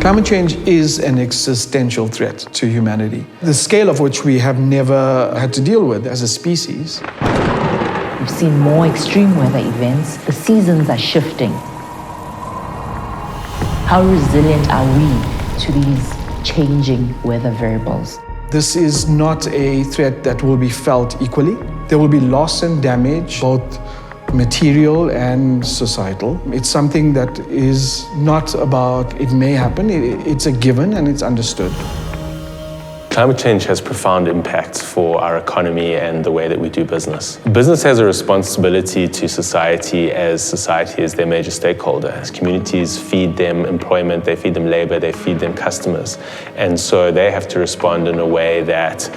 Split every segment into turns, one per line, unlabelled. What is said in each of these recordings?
Climate change is an existential threat to humanity, the scale of which we have never had to deal with as a species.
We've seen more extreme weather events. The seasons are shifting. How resilient are we to these changing weather variables?
This is not a threat that will be felt equally. There will be loss and damage, both material and societal. It's something that is not about it may happen, it's a given and it's understood.
Climate change has profound impacts for our economy and the way that we do business. Business has a responsibility to society as their major stakeholder. As communities feed them employment, they feed them labor, they feed them customers. And so they have to respond in a way that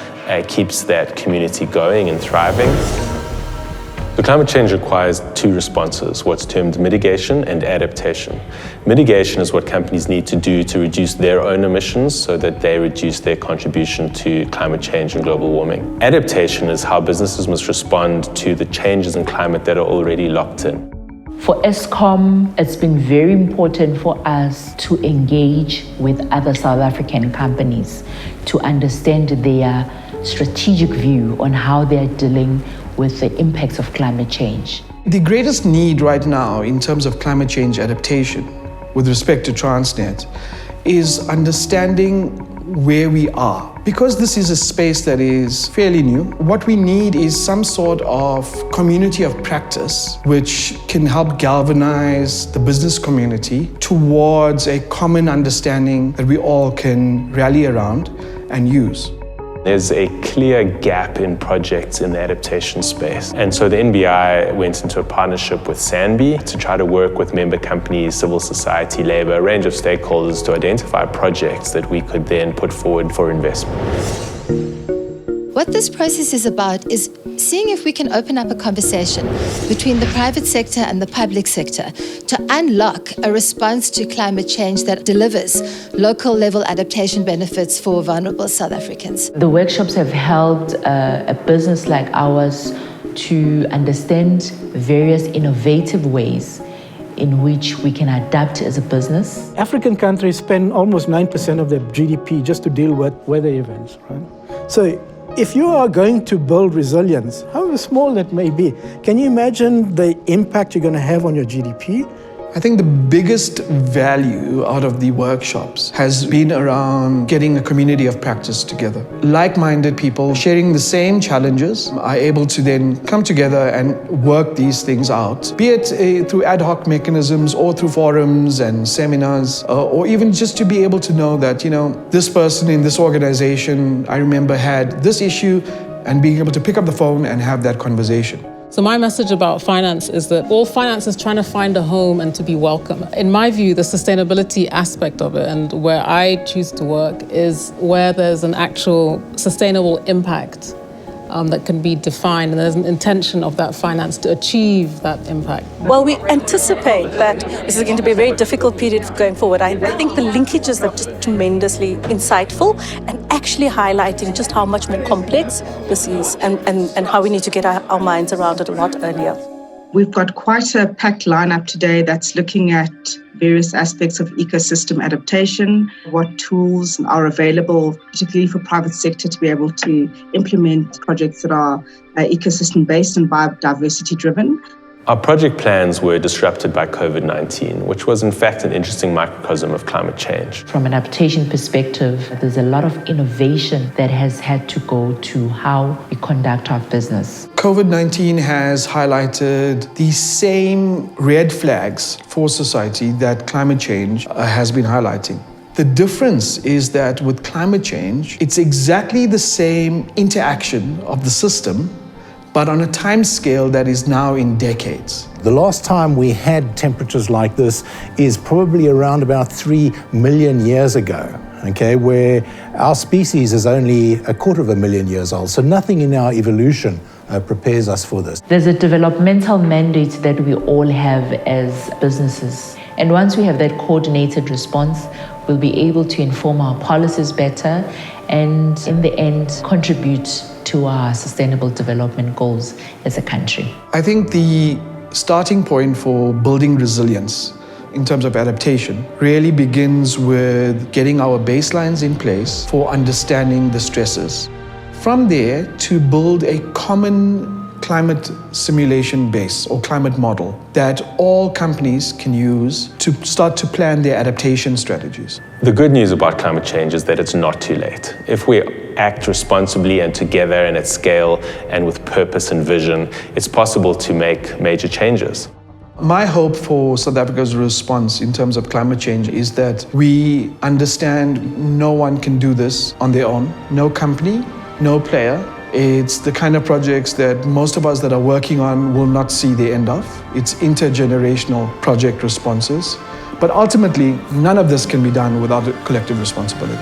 keeps that community going and thriving. So climate change requires two responses, what's termed mitigation and adaptation. Mitigation is what companies need to do to reduce their own emissions so that they reduce their contribution to climate change and global warming. Adaptation is how businesses must respond to the changes in climate that are already locked in.
For Eskom, it's been very important for us to engage with other South African companies to understand their strategic view on how they're dealing with the impacts of climate change.
The greatest need right now in terms of climate change adaptation with respect to Transnet is understanding where we are. Because this is a space that is fairly new, what we need is some sort of community of practice which can help galvanize the business community towards a common understanding that we all can rally around and use.
There's a clear gap in projects in the adaptation space. And so the NBI went into a partnership with SANBI to try to work with member companies, civil society, labor, a range of stakeholders to identify projects that we could then put forward for investment.
What this process is about is seeing if we can open up a conversation between the private sector and the public sector to unlock a response to climate change that delivers local level adaptation benefits for vulnerable South Africans.
The workshops have helped a business like ours to understand various innovative ways in which we can adapt as a business.
African countries spend almost 9% of their GDP just to deal with weather events, right? So if you are going to build resilience, however small that may be, can you imagine the impact you're going to have on your GDP?
I think the biggest value out of the workshops has been around getting a community of practice together. Like-minded people sharing the same challenges are able to then come together and work these things out, be it through ad hoc mechanisms or through forums and seminars, or even just to be able to know that, this person in this organization, I remember, had this issue, and being able to pick up the phone and have that conversation.
So my message about finance is that all finance is trying to find a home and to be welcome. In my view, the sustainability aspect of it and where I choose to work is where there's an actual sustainable impact that can be defined, and there's an intention of that finance to achieve that impact.
Well, we anticipate that this is going to be a very difficult period going forward. I think the linkages are just tremendously insightful and actually highlighting just how much more complex this is and how we need to get our minds around it a lot earlier.
We've got quite a packed lineup today that's looking at various aspects of ecosystem adaptation, what tools are available, particularly for private sector to be able to implement projects that are ecosystem-based and biodiversity-driven.
Our project plans were disrupted by COVID-19, which was in fact an interesting microcosm of climate change.
From an adaptation perspective, there's a lot of innovation that has had to go to how we conduct our business.
COVID-19 has highlighted the same red flags for society that climate change has been highlighting. The difference is that with climate change, it's exactly the same interaction of the system, but on a time scale that is now in decades.
The last time we had temperatures like this is probably around about 3 million years ago, okay, where our species is only 250,000 years old. So nothing in our evolution prepares us for this.
There's a developmental mandate that we all have as businesses. And once we have that coordinated response, we'll be able to inform our policies better and in the end contribute to our sustainable development goals as a country.
I think the starting point for building resilience in terms of adaptation really begins with getting our baselines in place for understanding the stresses. From there, to build a common climate simulation base or climate model that all companies can use to start to plan their adaptation strategies.
The good news about climate change is that it's not too late. If we act responsibly and together and at scale and with purpose and vision, it's possible to make major changes.
My hope for South Africa's response in terms of climate change is that we understand no one can do this on their own, no company, no player. It's the kind of projects that most of us that are working on will not see the end of. It's intergenerational project responses. But ultimately, none of this can be done without a collective responsibility.